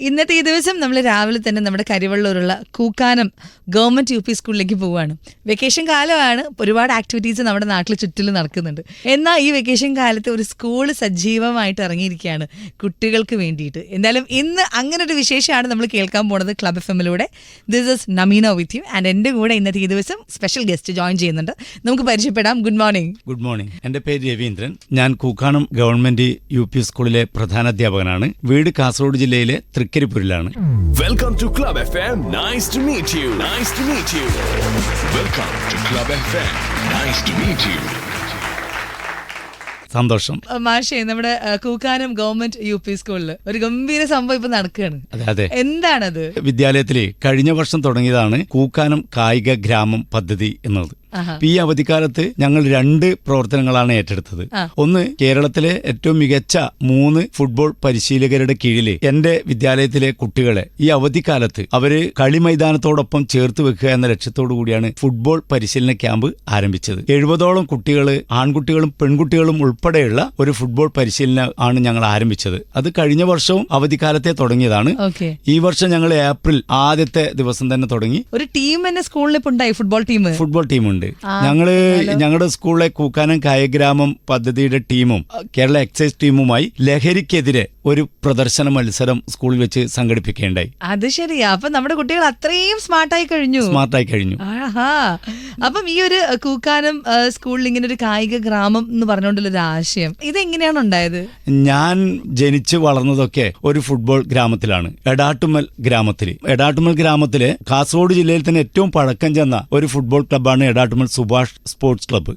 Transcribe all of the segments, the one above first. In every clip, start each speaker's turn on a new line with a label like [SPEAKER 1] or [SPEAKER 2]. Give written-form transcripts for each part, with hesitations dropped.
[SPEAKER 1] ഇന്നത്തെ ഈ ദിവസം നമ്മൾ രാവിലെ തന്നെ നമ്മുടെ കരിവള്ളൂരുള്ള കൂക്കാനം ഗവൺമെന്റ് UP സ്കൂളിലേക്ക് പോവുകയാണ്. വെക്കേഷൻ കാലമാണ്, ഒരുപാട് ആക്ടിവിറ്റീസ് നമ്മുടെ നാട്ടിൽ ചുറ്റിലും നടക്കുന്നുണ്ട്. എന്നാൽ ഈ വെക്കേഷൻ കാലത്ത് ഒരു സ്കൂൾ സജീവമായിട്ട് ഇറങ്ങിയിരിക്കുകയാണ് കുട്ടികൾക്ക് വേണ്ടിയിട്ട്. എന്തായാലും ഇന്ന് അങ്ങനെ ഒരു വിശേഷമാണ് നമ്മൾ കേൾക്കാൻ പോണത് ക്ലബ് FM-ലൂടെ. This is Nameena with you and എൻ്റെ കൂടെ ഇന്നത്തെ ഈ ദിവസം സ്പെഷ്യൽ ഗസ്റ്റ് ജോയിൻ ചെയ്യുന്നുണ്ട്. നമുക്ക് പരിചയപ്പെടാം. Good morning.
[SPEAKER 2] Good morning. എൻ്റെ പേര് രവീന്ദ്രൻ. ഞാൻ കൂക്കാനം ഗവൺമെന്റ് UP സ്കൂളിലെ പ്രധാനാധ്യാപകനാണ്. വീട് കാസർഗോഡ് ജില്ലയിലെ തൃക്കരിപ്പൂരിലാണ്.
[SPEAKER 3] Welcome to club FM. Nice to meet you. Nice to meet you. Welcome to club FM. Nice to meet you.
[SPEAKER 2] സന്തോഷം.
[SPEAKER 1] മാഷേ, നമ്മുടെ കൂക്കാനം ഗവൺമെന്റ് UP സ്കൂളിൽ ഒരു ഗംഭീര സംഭവം ഇപ്പൊ നടക്കുകയാണ്.
[SPEAKER 2] അതെ.
[SPEAKER 1] എന്താണത്?
[SPEAKER 2] വിദ്യാലയത്തില് കഴിഞ്ഞ വർഷം തുടങ്ങിയതാണ് കൂക്കാനം കായിക ഗ്രാമം പദ്ധതി എന്നത്. ഈ അവധിക്കാലത്ത് ഞങ്ങൾ 2 പ്രവർത്തനങ്ങളാണ് ഏറ്റെടുത്തത്. ഒന്ന്, കേരളത്തിലെ ഏറ്റവും മികച്ച 3 ഫുട്ബോൾ പരിശീലകരുടെ കീഴിൽ എന്റെ വിദ്യാലയത്തിലെ കുട്ടികളെ ഈ അവധിക്കാലത്ത് അവര് കളി മൈതാനത്തോടൊപ്പം ചേർത്ത് വെക്കുക എന്ന ലക്ഷ്യത്തോടു കൂടിയാണ് ഫുട്ബോൾ പരിശീലന ക്യാമ്പ് ആരംഭിച്ചത്. 70ഓളം കുട്ടികൾ, ആൺകുട്ടികളും പെൺകുട്ടികളും ഉൾപ്പെടെയുള്ള ഒരു ഫുട്ബോൾ പരിശീലനം ആണ് ഞങ്ങൾ ആരംഭിച്ചത്. അത് കഴിഞ്ഞ വർഷവും അവധിക്കാലത്തെ തുടങ്ങിയതാണ്. ഈ വർഷം ഞങ്ങൾ ഏപ്രിൽ ആദ്യത്തെ ദിവസം തന്നെ തുടങ്ങി.
[SPEAKER 1] ഒരു ടീം തന്നെ സ്കൂളിൽ ഉണ്ടായി, ഫുട്ബോൾ
[SPEAKER 2] ടീമുണ്ട്. ഞങ്ങളുടെ സ്കൂളിലെ കൂക്കാനം കായഗ്രാമം പദ്ധതിയുടെ ടീമും കേരള എക്സൈസ് ടീമുമായി ലഹരിക്കെതിരെ ഒരു പ്രദർശന മത്സരം സ്കൂളിൽ വെച്ച് സംഘടിപ്പിക്കുകയുണ്ടായി.
[SPEAKER 1] അത് ശരിയാ. അപ്പൊ നമ്മുടെ കുട്ടികൾ അത്രയും സ്മാർട്ടായി കഴിഞ്ഞു. അപ്പം ഈ ഒരു കൂക്കാനം സ്കൂളിൽ ഇങ്ങനെ ഒരു കായിക ഗ്രാമം എന്ന് പറഞ്ഞുകൊണ്ടുള്ളൊരു ആശയം ഇതെങ്ങനെയാണ് ഉണ്ടായത്?
[SPEAKER 2] ഞാൻ ജനിച്ചു വളർന്നതൊക്കെ ഒരു ഫുട്ബോൾ ഗ്രാമത്തിലാണ്, എടാട്ടുമൽ ഗ്രാമത്തിലെ കാസർഗോഡ് ജില്ലയിൽ തന്നെ ഏറ്റവും പഴക്കം ചെന്ന ഒരു football ക്ലബ്ബാണ് Edattumal Subhash sports club.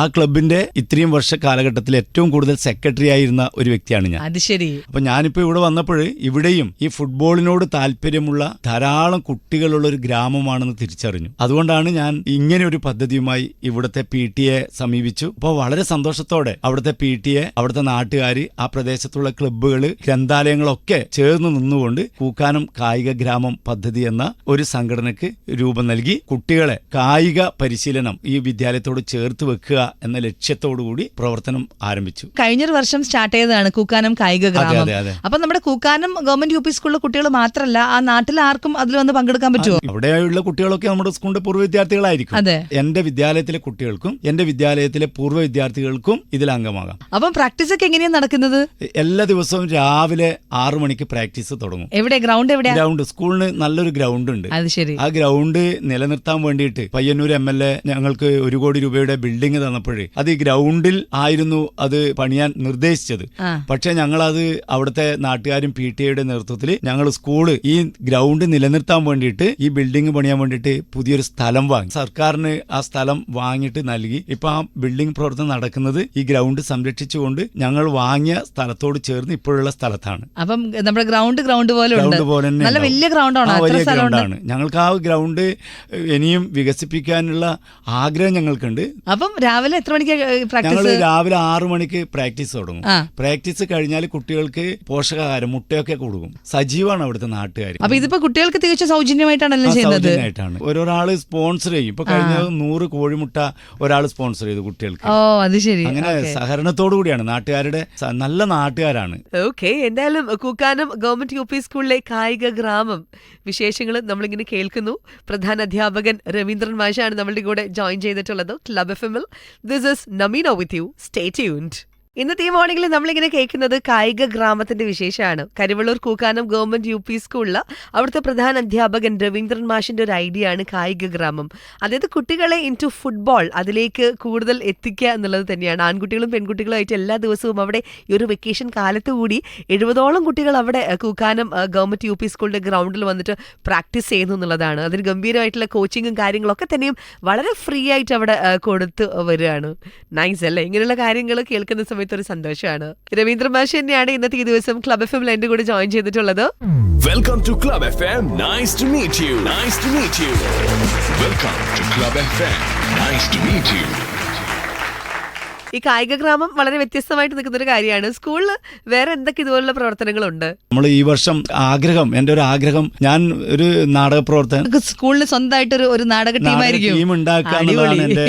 [SPEAKER 2] ആ ക്ലബിന്റെ ഇത്രയും വർഷ കാലഘട്ടത്തിൽ ഏറ്റവും കൂടുതൽ സെക്രട്ടറി ആയിരുന്ന ഒരു വ്യക്തിയാണ് ഞാൻ.
[SPEAKER 1] അത് ശരി.
[SPEAKER 2] അപ്പൊ ഞാനിപ്പോ ഇവിടെ വന്നപ്പോൾ ഇവിടെയും ഈ ഫുട്ബോളിനോട് താല്പര്യമുള്ള ധാരാളം കുട്ടികളുള്ള ഒരു ഗ്രാമമാണെന്ന് തിരിച്ചറിഞ്ഞു. അതുകൊണ്ടാണ് ഞാൻ ഇങ്ങനെ ഒരു പദ്ധതിയുമായി ഇവിടുത്തെ PTA സമീപിച്ചു. അപ്പോൾ വളരെ സന്തോഷത്തോടെ അവിടുത്തെ PTA, അവിടുത്തെ നാട്ടുകാർ, ആ പ്രദേശത്തുള്ള ക്ലബ്ബുകള്, ഗ്രന്ഥാലയങ്ങളൊക്കെ ചേർന്ന് നിന്നുകൊണ്ട് കൂക്കാനം കായിക ഗ്രാമം പദ്ധതി എന്ന ഒരു സംഘടനക്ക് രൂപം നൽകി കുട്ടികളെ കായിക പരിശീലനം ഈ വിദ്യാലയത്തോട് ചേർത്ത് വെക്കുക എന്ന ലക്ഷ്യത്തോടുകൂടി പ്രവർത്തനം ആരംഭിച്ചു.
[SPEAKER 1] കഴിഞ്ഞൊരു വർഷം സ്റ്റാർട്ട് ചെയ്തതാണ് കൂക്കാനം കായിക ഗ്രാമം. അപ്പൊ നമ്മുടെ കൂക്കാനം ഗവൺമെന്റ് UP സ്കൂളിലെ കുട്ടികൾ മാത്രമല്ല, ആ നാട്ടിൽ ആർക്കും അതിൽ വന്ന് പങ്കെടുക്കാൻ പറ്റുമോ?
[SPEAKER 2] അവിടെയുള്ള കുട്ടികളൊക്കെ നമ്മുടെ സ്കൂളിന്റെ പൂർവ്വ വിദ്യാർത്ഥികളായിരിക്കും. എന്റെ വിദ്യാലയത്തിലെ കുട്ടികൾക്കും എന്റെ വിദ്യാലയത്തിലെ പൂർവ്വ വിദ്യാർത്ഥികൾക്കും ഇതിൽ അംഗമാകാം.
[SPEAKER 1] അപ്പം പ്രാക്ടീസ് ഒക്കെ എങ്ങനെയാണ് നടക്കുന്നത്?
[SPEAKER 2] എല്ലാ ദിവസവും രാവിലെ 6 മണിക്ക് പ്രാക്ടീസ് തുടങ്ങും.
[SPEAKER 1] എവിടെ ഗ്രൗണ്ട്? ഗ്രൗണ്ട്
[SPEAKER 2] സ്കൂളിന് നല്ലൊരു ഗ്രൗണ്ട് ഉണ്ട്.
[SPEAKER 1] അത് ശരി.
[SPEAKER 2] ആ ഗ്രൗണ്ട് നിലനിർത്താൻ വേണ്ടിയിട്ട് പയ്യന്നൂർ MLA ഞങ്ങൾക്ക് 1 കോടി രൂപയുടെ ബിൽഡിംഗ് തന്നപ്പോഴേ അത് ഈ ഗ്രൗണ്ടിൽ ആയിരുന്നു അത് പണിയാൻ നിർദ്ദേശിച്ചത്. പക്ഷെ ഞങ്ങളത് അവിടുത്തെ നാട്ടുകാരും PTA നേതൃത്വത്തിൽ ഞങ്ങൾ സ്കൂള് ഈ ഗ്രൗണ്ട് നിലനിർത്താൻ വേണ്ടിയിട്ട്, ഈ ബിൽഡിംഗ് പണിയാൻ വേണ്ടിയിട്ട് പുതിയൊരു സ്ഥലം വാങ്ങി. സർക്കാരിന് ആ സ്ഥലം വാങ്ങിയിട്ട് നൽകി. ഇപ്പൊ ആ ബിൽഡിംഗ് പ്രവർത്തനം നടക്കുന്നത് ഈ ഗ്രൗണ്ട് സംരക്ഷിച്ചുകൊണ്ട് ഞങ്ങൾ വാങ്ങിയ സ്ഥലത്തോട് ചേർന്ന് ഇപ്പോഴുള്ള സ്ഥലത്താണ്.
[SPEAKER 1] അപ്പം നമ്മുടെ ഗ്രൗണ്ട് പോലെ നല്ല വലിയ ഗ്രൗണ്ടാണ്.
[SPEAKER 2] ഞങ്ങൾക്ക് ആ ഗ്രൗണ്ട് ഇനിയും വികസിപ്പിക്കാനുള്ള ആഗ്രഹം ഞങ്ങൾക്കുണ്ട്.
[SPEAKER 1] അപ്പം രാവിലെ എത്ര മണിക്ക്
[SPEAKER 2] ഞങ്ങൾ രാവിലെ 6 മണിക്ക് പ്രാക്ടീസ് തുടങ്ങും. പ്രാക്ടീസ് കഴിഞ്ഞാൽ കുട്ടികൾക്ക് പോഷകാഹാരം, മുട്ടയൊക്കെ കൊടുക്കും. സജീവമാണ് അവിടുത്തെ നാട്ടുകാർ.
[SPEAKER 1] അപ്പൊ ഇതിപ്പോ കുട്ടികൾക്ക് തികച്ചും സൗജന്യമായിട്ടാണല്ലോ ചെയ്യുന്നത്.
[SPEAKER 2] ഓരോരാള് സ്പോൺസർ ചെയ്യും. ഇപ്പൊ കഴിഞ്ഞ 100 കോഴിമുട്ട ഒരാൾ സ്പോൺസർ ചെയ്തു കുട്ടികൾക്ക്.
[SPEAKER 1] അത് ശരി.
[SPEAKER 2] അങ്ങനെ സഹകരണത്തോടു കൂടിയാണ്, നാട്ടുകാരുടെ നല്ല നാട്ടുകാരാണ്.
[SPEAKER 4] ഓക്കെ, എന്തായാലും കൂക്കാനം ഗവൺമെന്റ് UP സ്കൂളിലെ കായിക ഗ്രാമം വിശേഷങ്ങൾ നമ്മളിങ്ങനെ കേൾക്കുന്നു. പ്രധാന അധ്യാപകൻ രവീന്ദ്രൻ മാഷാണ് നമ്മളുടെ കൂടെ ജോയിൻ ചെയ്തിട്ടുള്ളത് ക്ലബ് FM-ൽ. This is Nameena with you. Stay tuned. ഇന്നത്തെ ഈ മോർണിംഗിൽ നമ്മളിങ്ങനെ കേൾക്കുന്നത് കായിക ഗ്രാമത്തിന്റെ വിശേഷമാണ്. കരിവള്ളൂർ കൂക്കാനം ഗവൺമെന്റ് UP സ്കൂളിൽ അവിടുത്തെ പ്രധാന അധ്യാപകൻ രവീന്ദ്രൻ മാഷിന്റെ ഒരു ഐഡിയ ആണ് കായിക ഗ്രാമം. അതായത് കുട്ടികളെ ഇൻടു ഫുട്ബോൾ അതിലേക്ക് കൂടുതൽ എത്തിക്കുക എന്നുള്ളത് തന്നെയാണ്. ആൺകുട്ടികളും പെൺകുട്ടികളും ആയിട്ട് എല്ലാ ദിവസവും അവിടെ ഈ ഒരു വെക്കേഷൻ കാലത്ത് കൂടി 70ഓളം കുട്ടികൾ അവിടെ കൂക്കാനം ഗവൺമെന്റ് UP സ്കൂളിന്റെ ഗ്രൗണ്ടിൽ വന്നിട്ട് പ്രാക്ടീസ് ചെയ്യുന്നു എന്നുള്ളതാണ്. അതിന് ഗംഭീരമായിട്ടുള്ള കോച്ചിങ്ങും കാര്യങ്ങളൊക്കെ തന്നെയും വളരെ ഫ്രീ ആയിട്ട് അവിടെ കൊടുത്തു വരികയാണ്. നൈസ് അല്ലേ? ഇങ്ങനെയുള്ള കാര്യങ്ങൾ കേൾക്കുന്ന സമയത്ത് ഒരു സന്തോഷമാണ്. രവീന്ദ്ര മാഷ് തന്നെയാണ് ഇന്നത്തെ ഈ ദിവസം ക്ലബ് FM-ൽ എന്റെ കൂടെ ജോയിൻ ചെയ്തിട്ടുള്ളത്.
[SPEAKER 3] Welcome to club FM. Nice to meet you. Nice to meet you. Welcome to club FM. Nice to meet you.
[SPEAKER 4] ഈ കായിക ഗ്രാമം വളരെ വ്യത്യസ്തമായിട്ട് നിൽക്കുന്ന ഒരു കാര്യമാണ്. സ്കൂളിൽ വേറെ എന്തൊക്കെ ഇതുപോലുള്ള പ്രവർത്തനങ്ങളുണ്ട്?
[SPEAKER 2] നമ്മൾ ഈ വർഷം എൻ്റെ ഒരു ആഗ്രഹം, ഞാൻ ഒരു നാടക പ്രവർത്തകൻ,
[SPEAKER 1] സ്കൂളിന് സ്വന്തമായിട്ട് ഒരു നാടക ടീം
[SPEAKER 2] ഉണ്ടാക്കുക എന്നുള്ളതാണ് എന്റെ.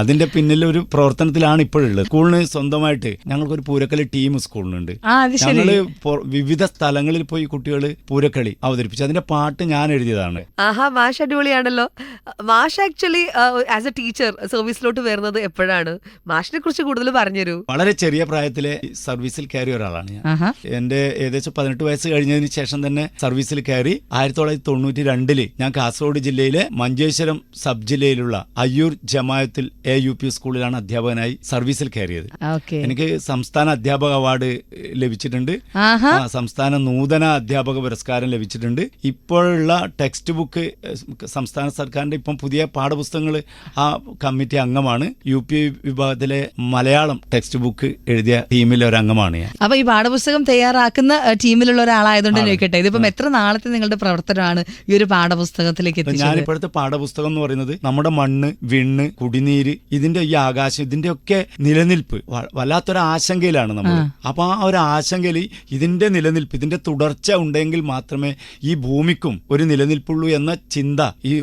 [SPEAKER 2] അതിന്റെ പിന്നിൽ ഒരു പ്രവർത്തനത്തിലാണ് ഇപ്പോഴുള്ളത്. സ്കൂളിന് സ്വന്തമായിട്ട് ഞങ്ങൾക്കൊരു പൂരക്കളി ടീം സ്കൂളിനുണ്ട്. ഞങ്ങള് വിവിധ സ്ഥലങ്ങളിൽ പോയി കുട്ടികൾ പൂരക്കളി അവതരിപ്പിച്ചു. അതിന്റെ പാട്ട് ഞാൻ എഴുതിയതാണ്.
[SPEAKER 4] ആഹാ, മാഷ് അടിപൊളിയാണല്ലോ. മാഷ് ആക്ച്വലി ആസ് എ ടീച്ചർ സർവീസിലോട്ട് വരുന്നത് എപ്പോഴാണ്? മാഷിനെ കുറിച്ച് കൂടുതൽ പറഞ്ഞുതരൂ.
[SPEAKER 2] വളരെ ചെറിയ പ്രായത്തിലെ സർവീസിൽ കയറിയ ഒരാളാണ് ഞാൻ. എന്റെ ഏകദേശം 18 വയസ്സ് കഴിഞ്ഞതിന് ശേഷം തന്നെ സർവീസിൽ കയറി. 1992 ഞാൻ കാസർഗോഡ് ജില്ലയിലെ മഞ്ചേശ്വരം സബ് ജില്ലയിലുള്ള അയ്യൂർ ജമായത്തിൽ UP സ്കൂളിലാണ് അധ്യാപകനായി സർവീസിൽ കയറിയത്. എനിക്ക് സംസ്ഥാന അധ്യാപക അവാർഡ് ലഭിച്ചിട്ടുണ്ട്. സംസ്ഥാന നൂതന അധ്യാപക പുരസ്കാരം ലഭിച്ചിട്ടുണ്ട്. ഇപ്പോഴുള്ള ടെക്സ്റ്റ് ബുക്ക് സംസ്ഥാന സർക്കാരിന്റെ ഇപ്പം പുതിയ പാഠപുസ്തകങ്ങൾ ആ കമ്മിറ്റി അംഗമാണ്. UP വിഭാഗത്തിലെ മലയാളം ടെക്സ്റ്റ് ബുക്ക് എഴുതിയ ടീമിലെ ഒരു അംഗമാണ് ഞാൻ.
[SPEAKER 1] അപ്പൊ ഈ പാഠപുസ്തകം തയ്യാറാക്കുന്ന ടീമിലുള്ള ഒരാളായതുകൊണ്ട് ചോദിക്കട്ടെ, ഇതിപ്പം എത്ര നാളത്തെ നിങ്ങളുടെ പ്രവർത്തനമാണ് ഈ ഒരു പാഠപുസ്തകത്തിലേക്ക് എത്തിച്ചത്?
[SPEAKER 2] ഞാനിപ്പോഴത്തെ പാഠപുസ്തകം എന്ന് പറയുന്നത് നമ്മുടെ മണ്ണ്, വിണ്ണ്, കുടിനീര്, ഇതിന്റെ ഈ ആകാശം, ഇതിന്റെ ഒക്കെ നിലനിൽപ്പ് വല്ലാത്തൊരു ആശങ്കയിലാണ് നമ്മൾ. അപ്പൊ ആ ഒരു ആശങ്കയിൽ ഇതിന്റെ നിലനിൽപ്പ്, ഇതിന്റെ തുടർച്ച ഉണ്ടെങ്കിൽ മാത്രമേ ഈ ഭൂമിക്കും ഒരു നിലനിൽപ്പുള്ളൂ എന്ന ചിന്ത ഈ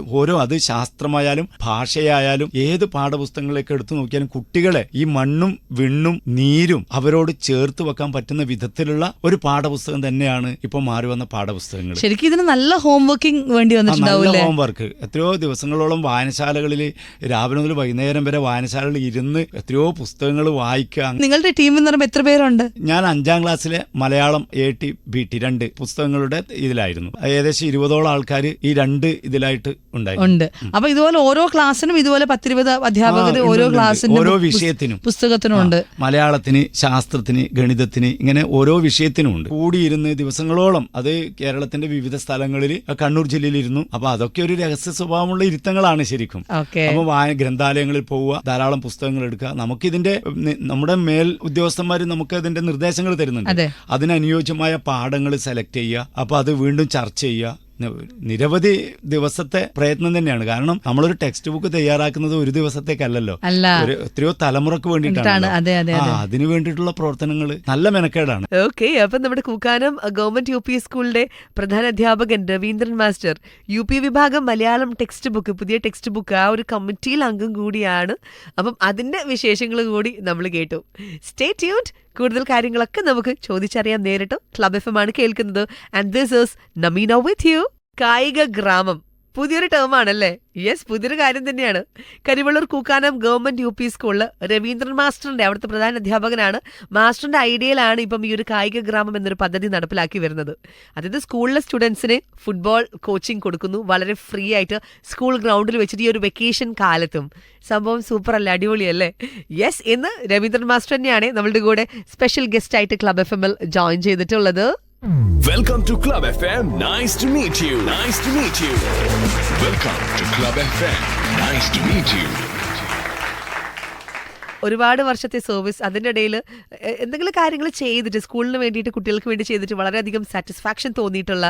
[SPEAKER 2] അത് ശാസ്ത്രമായാലും ഭാഷയായാലും ഏത് പാഠപുസ്തകങ്ങളിലേക്ക് എടുത്തു നോക്കിയാലും കുട്ടികളെ ഈ മണ്ണും വിണ്ണും നീരും അവരോട് ചേർത്ത് വെക്കാൻ പറ്റുന്ന വിധത്തിലുള്ള ഒരു പാഠപുസ്തകം തന്നെയാണ് ഇപ്പൊ മാറി വന്ന പാഠപുസ്തകങ്ങൾ.
[SPEAKER 1] ശരിക്കും ഇതിന് നല്ല ഹോം വർക്കിംഗ് വേണ്ടി വന്നിട്ടുണ്ടാവും.
[SPEAKER 2] ഹോം വർക്ക് എത്രയോ ദിവസങ്ങളോളം വായനശാലകളിൽ രാവിലെ മുതൽ വൈകുന്നേരം വരെ വായനശാലകളിൽ ഇരുന്ന് എത്രയോ പുസ്തകങ്ങൾ വായിക്കുക.
[SPEAKER 1] നിങ്ങളുടെ ടീം എന്ന് പറയുമ്പോൾ എത്ര പേരുണ്ട്?
[SPEAKER 2] ഞാൻ 5ാം ക്ലാസ്സിലെ മലയാളം AT BT 2 പുസ്തകങ്ങളുടെ ഇതിലായിരുന്നു. ഏകദേശം 20ഓളം ആൾക്കാർ ഈ 2 ഇതിലായിട്ട് ഉണ്ട്.
[SPEAKER 1] അപ്പൊ ഇതുപോലെ ഓരോ ക്ലാസ്സിനും ഇതുപോലെ 10-20 അധ്യാപകർ ഓരോ ക്ലാസ്സിനും
[SPEAKER 2] ഓരോ വിഷയത്തിനും
[SPEAKER 1] പുസ്തകത്തിനുണ്ട്.
[SPEAKER 2] മലയാളത്തിന്, ശാസ്ത്രത്തിന്, ഗണിതത്തിന്, ഇങ്ങനെ ഓരോ വിഷയത്തിനും ഉണ്ട്. കൂടിയിരുന്ന് ദിവസങ്ങളോളം അത് കേരളത്തിന്റെ വിവിധ സ്ഥലങ്ങളിൽ, കണ്ണൂർ ജില്ലയിൽ ഇരുന്നു. അപ്പൊ അതൊക്കെ ഒരു രഹസ്യ സ്വഭാവമുള്ള ഇരുത്തങ്ങളാണ് ശരിക്കും. അപ്പൊ ഗ്രന്ഥാലയങ്ങളിൽ പോവുക, ധാരാളം പുസ്തകങ്ങൾ എടുക്കുക. നമുക്കിതിന്റെ നമ്മുടെ മേൽ ഉദ്യോഗസ്ഥന്മാർ നമുക്ക് അതിന്റെ നിർദ്ദേശങ്ങൾ തരുന്നുണ്ട്. അതിനനുയോജ്യമായ പാഠങ്ങൾ സെലക്ട് ചെയ്യുക. അപ്പൊ അത് വീണ്ടും ചർച്ച ചെയ്യുക. നിരവധി ദിവസത്തെ പ്രയത്നം തന്നെയാണ്. കാരണം നമ്മളൊരു ടെക്സ്റ്റ് ബുക്ക് തയ്യാറാക്കുന്നത് ഒരു ദിവസത്തേക്കല്ലല്ലോ, എത്രയോ തലമുറക്ക് വേണ്ടിയിട്ടാണ്. അതിനു വേണ്ടിയിട്ടുള്ള പ്രവർത്തനങ്ങൾ നല്ല മെനക്കേടാണ്.
[SPEAKER 4] ഓക്കെ, അപ്പൊ നമ്മുടെ കൂക്കാനം ഗവൺമെന്റ് UP സ്കൂളിന്റെ പ്രധാന അധ്യാപകൻ രവീന്ദ്രൻ മാസ്റ്റർ UP വിഭാഗം മലയാളം ടെക്സ്റ്റ് ബുക്ക്, പുതിയ ടെക്സ്റ്റ് ബുക്ക്, ആ ഒരു കമ്മിറ്റിയിൽ അംഗം കൂടിയാണ്. അപ്പം അതിന്റെ വിശേഷങ്ങൾ കൂടി നമ്മൾ കേട്ടു. Stay tuned. കൂടുതൽ കാര്യങ്ങളൊക്കെ നമുക്ക് ചോദിച്ചറിയാൻ നേരിട്ട് ക്ലബ് FM ആണ് കേൾക്കുന്നത്. And this is Nameena with you. കായിക ഗ്രാമം പുതിയൊരു ടേം ആണല്ലേ? യെസ്, പുതിയൊരു കാര്യം തന്നെയാണ്. കരിവള്ളൂർ കൂക്കാനം ഗവൺമെന്റ് UP സ്കൂളിൽ രവീന്ദ്രൻ മാസ്റ്ററിന്റെ അവിടുത്തെ പ്രധാന അധ്യാപകനാണ്. മാസ്റ്ററിന്റെ ഐഡിയയിലാണ് ഇപ്പം ഈ ഒരു കായിക ഗ്രാമം എന്നൊരു പദ്ധതി നടപ്പിലാക്കി വരുന്നത്. അതായത് സ്കൂളിലെ സ്റ്റുഡൻസിന് ഫുട്ബോൾ കോച്ചിങ് കൊടുക്കുന്നു, വളരെ ഫ്രീ ആയിട്ട് സ്കൂൾ ഗ്രൗണ്ടിൽ വെച്ചിട്ട്. ഈ ഒരു വെക്കേഷൻ കാലത്തും സംഭവം സൂപ്പർ അല്ലേ, അടിപൊളിയല്ലേ? യെസ്, ഇന്ന് രവീന്ദ്രൻ മാസ്റ്റർ തന്നെയാണ് നമ്മളുടെ കൂടെ സ്പെഷ്യൽ ഗസ്റ്റ് ആയിട്ട് ക്ലബ് FMൽ ജോയിൻ ചെയ്തിട്ടുള്ളത്.
[SPEAKER 3] Welcome to Club FM. Nice to meet you. Nice to meet you. Welcome to Club FM. Nice to meet you.
[SPEAKER 4] ഒരുപാട് വർഷത്തെ സർവീസ്, അതിൻ്റെ ഇടയിൽ എന്തെങ്കിലും കാര്യങ്ങൾ ചെയ്തിട്ട് സ്കൂളിന് വേണ്ടിയിട്ട്, കുട്ടികൾക്ക് വേണ്ടി ചെയ്തിട്ട് വളരെയധികം സാറ്റിസ്ഫാക്ഷൻ തോന്നിയിട്ടുള്ള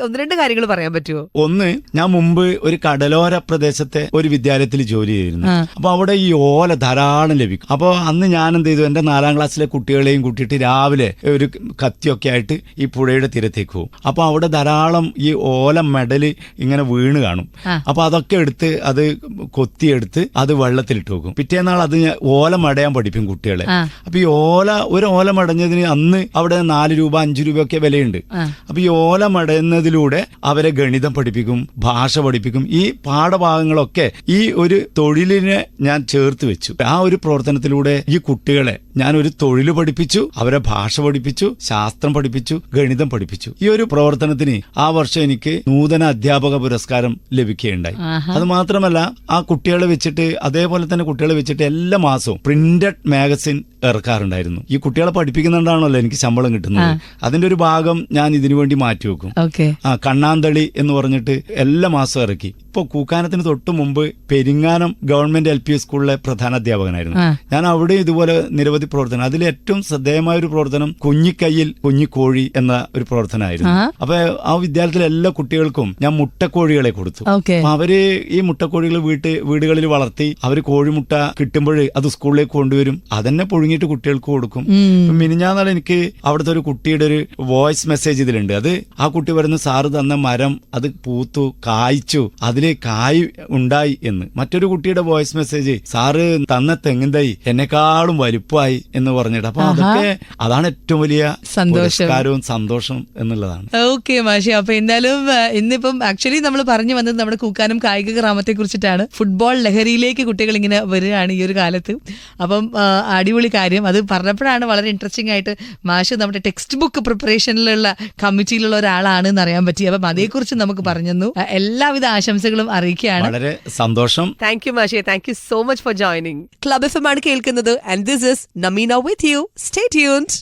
[SPEAKER 4] 1-2 കാര്യങ്ങൾ പറയാൻ പറ്റുമോ?
[SPEAKER 2] ഒന്ന്, ഞാൻ മുമ്പ് ഒരു കടലോര പ്രദേശത്തെ ഒരു വിദ്യാലയത്തിൽ ജോലി ചെയ്തിരുന്നു. അപ്പൊ അവിടെ ഈ ഓല ധാരാളം ലഭിക്കും. അപ്പോൾ അന്ന് ഞാൻ എന്ത് ചെയ്തു, എന്റെ 4ാം ക്ലാസ്സിലെ കുട്ടികളെയും കൂട്ടിയിട്ട് രാവിലെ ഒരു കത്തിയൊക്കെ ആയിട്ട് ഈ പുഴയുടെ തീരത്തേക്ക് പോകും. അപ്പൊ അവിടെ ധാരാളം ഈ ഓല മെഡല് ഇങ്ങനെ വീണ് കാണും. അപ്പൊ അതൊക്കെ എടുത്ത് അത് കൊത്തിയെടുത്ത് അത് വെള്ളത്തിലിട്ട് വെക്കും. പിറ്റേന്നാൾ അത് ഓല മടയാൻ പഠിപ്പിക്കും കുട്ടികളെ. അപ്പൊ ഈ ഒരു ഓല മടഞ്ഞതിന് അന്ന് അവിടെ 4 രൂപ 5 രൂപയൊക്കെ വിലയുണ്ട്. അപ്പൊ ഈ ഓല മടയുന്നതിലൂടെ അവരെ ഗണിതം പഠിപ്പിക്കും, ഭാഷ പഠിപ്പിക്കും. ഈ പാഠഭാഗങ്ങളൊക്കെ ഈ ഒരു തൊഴിലിനെ ഞാൻ ചേർത്ത് വെച്ചു. ആ ഒരു പ്രവർത്തനത്തിലൂടെ ഈ കുട്ടികളെ ഞാൻ ഒരു തൊഴിൽ പഠിപ്പിച്ചു, അവരെ ഭാഷ പഠിപ്പിച്ചു, ശാസ്ത്രം പഠിപ്പിച്ചു, ഗണിതം പഠിപ്പിച്ചു. ഈ ഒരു പ്രവർത്തനത്തിന് ആ വർഷം എനിക്ക് നൂതന അധ്യാപക പുരസ്കാരം ലഭിക്കുകയുണ്ടായി. അത് മാത്രമല്ല, ആ കുട്ടികളെ വെച്ചിട്ട്, അതേപോലെ തന്നെ കുട്ടികളെ വെച്ചിട്ട് എല്ലാ മാസവും പ്രിന്റഡ് മാഗസിൻ ഇറക്കാറുണ്ടായിരുന്നു. ഈ കുട്ടികളെ പഠിപ്പിക്കുന്നുണ്ടാണല്ലോ എനിക്ക് ശമ്പളം കിട്ടുന്നത്. അതിന്റെ ഒരു ഭാഗം ഞാൻ ഇതിനു വേണ്ടി മാറ്റിവെക്കും. കണ്ണാന്തളി എന്ന് പറഞ്ഞിട്ട് എല്ലാ മാസവും ഇറക്കി. ഞാനിപ്പോ കൂക്കാനത്തിന് തൊട്ട് മുമ്പ് പെരിങ്ങാനം ഗവൺമെന്റ് LP സ്കൂളിലെ പ്രധാന അധ്യാപകനായിരുന്നു. ഞാൻ അവിടെ ഇതുപോലെ നിരവധി പ്രവർത്തനം, അതിൽ ഏറ്റവും ശ്രദ്ധേയമായ ഒരു പ്രവർത്തനം കുഞ്ഞിക്കൈയിൽ കുഞ്ഞിക്കോഴി എന്ന ഒരു പ്രവർത്തനമായിരുന്നു. അപ്പൊ ആ വിദ്യാലയത്തിലെ എല്ലാ കുട്ടികൾക്കും ഞാൻ മുട്ടക്കോഴികളെ കൊടുത്തു. അപ്പൊ അവര് ഈ മുട്ടക്കോഴികൾ വീടുകളിൽ വളർത്തി അവര് കോഴിമുട്ട കിട്ടുമ്പോൾ അത് സ്കൂളിലേക്ക് കൊണ്ടുവരും, അതന്നെ പുഴുങ്ങിയിട്ട് കുട്ടികൾക്ക് കൊടുക്കും. മിനിഞ്ഞാന്നാൾ എനിക്ക് അവിടുത്തെ ഒരു കുട്ടിയുടെ ഒരു വോയിസ് മെസ്സേജ് ഇതിലുണ്ട്. അത് ആ കുട്ടി പറയുന്നു, സാറ് തന്ന മരം അത് പൂത്തു കായ്ച്ചു, അതില് കായ് ഉണ്ടായി എന്ന്. മറ്റൊരു കുട്ടിയുടെ വോയിസ് മെസ്സേജ്, സാറ് തന്ന തെങ്ങിൻ തൈ എന്നെക്കാളും വലുപ്പമായി എന്ന് പറഞ്ഞിട്ട്. അപ്പൊ അതൊക്കെ അതാണ് ഏറ്റവും വലിയ പുരസ്കാരവും സന്തോഷം എന്നുള്ളതാണ്.
[SPEAKER 1] ഓക്കെ മാഷി, അപ്പൊ എന്തായാലും ഇന്നിപ്പം ആക്ച്വലി നമ്മൾ പറഞ്ഞു വന്നത് നമ്മുടെ കൂക്കാനം കായിക ഗ്രാമത്തെ കുറിച്ചിട്ടാണ്. ഫുട്ബോൾ ലഹരിയിലേക്ക് കുട്ടികൾ ഇങ്ങനെ വരികയാണ് ഈ ഒരു കാലത്ത്. അപ്പം അടിപൊളി കാര്യം അത് പറഞ്ഞപ്പോഴാണ് വളരെ ഇൻട്രസ്റ്റിംഗ് ആയിട്ട് മാഷ് നമ്മുടെ ടെക്സ്റ്റ് ബുക്ക് പ്രിപ്പറേഷനിലുള്ള കമ്മിറ്റിയിലുള്ള ഒരാളാണ് എന്ന് അറിയാൻ പറ്റി. അപ്പം അതേക്കുറിച്ച് നമുക്ക് പറഞ്ഞു. എല്ലാവിധ ആശംസകളും അറിയിക്കുകയാണ്.
[SPEAKER 2] വളരെ സന്തോഷം.
[SPEAKER 4] താങ്ക് യു മാഷെ, thank you so much for joining. Club FM ആണ് കേൾക്കുന്നത്. And this is Nameena with you. Stay tuned.